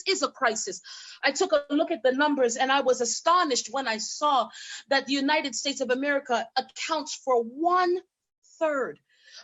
is a crisis. I took a look at the numbers and I was astonished when I saw that the United States of America accounts for 1/3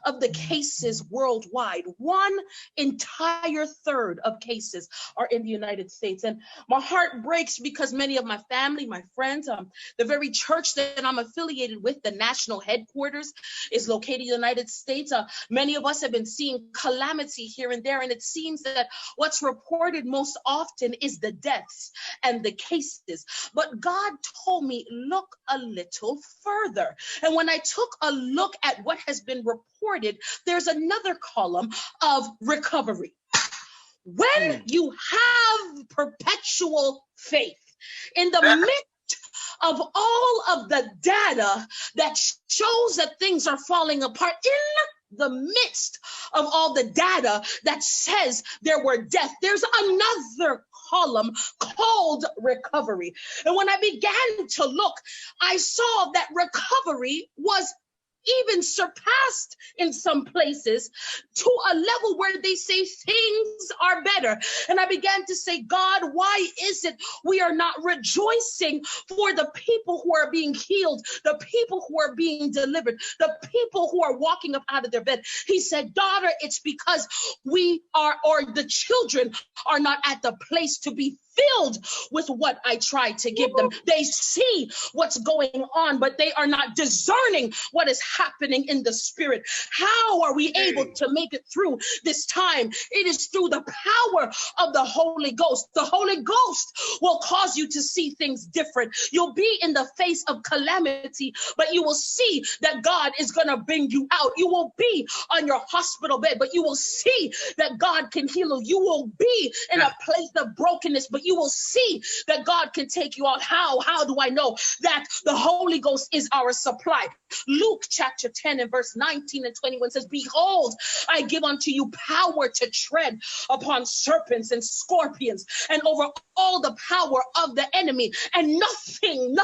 of the cases worldwide. One entire third of cases are in the United States. And my heart breaks because many of my family, my friends, the very church that I'm affiliated with, the national headquarters, is located in the United States. Many of us have been seeing calamity here and there, and it seems that what's reported most often is the deaths and the cases. But God told me, look a little further. And when I took a look at what has been reported, there's another column of recovery. When you have perpetual faith in the midst of all of the data that shows that things are falling apart, in the midst of all the data that says there were deaths, there's another column called recovery. And when I began to look, I saw that recovery was even surpassed in some places to a level where they say things are better. And I began to say, God, why is it we are not rejoicing for the people who are being healed, the people who are being delivered, the people who are walking up out of their bed? He said, daughter, it's because the children are not at the place to be filled with what I try to give them. They see what's going on, but they are not discerning what is happening in the spirit. How are we able to make it through this time? It is through the power of the Holy Ghost. The Holy Ghost will cause you to see things different. You'll be in the face of calamity, but you will see that God is going to bring you out. You will be on your hospital bed, but you will see that God can heal you. You will be in a place of brokenness, but you will see that God can take you out. How do I know that? The Holy Ghost is our supply. Luke chapter 10 and verse 19 and 21 says, behold, I give unto you power to tread upon serpents and scorpions and over all the power of the enemy, and nothing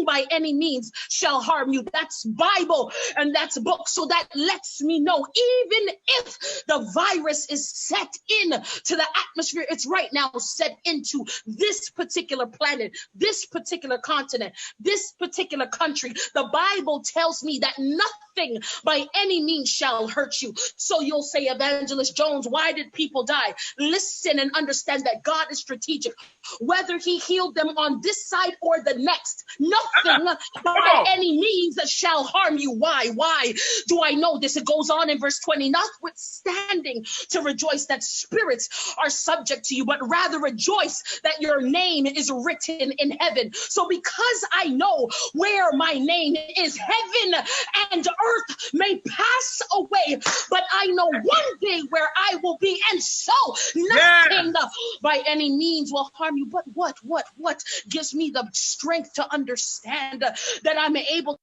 by any means shall harm you. That's Bible and that's book. So that lets me know, even if the virus is set in to the atmosphere, it's right now set into this particular planet, this particular continent, this particular country. The Bible tells me that nothing by any means shall hurt you. So you'll say, Evangelist Jones, why did people die? Listen and understand that God is strategic. Whether he healed them on this side or the next, nothing by any means that shall harm you. Why do I know this? It goes on in verse 20, notwithstanding to rejoice that spirits are subject to you, but rather rejoice that your name is written in heaven. So because I know where my name is, heaven and earth may pass away, but I know one day where I will be, and so nothing by any means will harm you. But what gives me the strength to understand that I'm able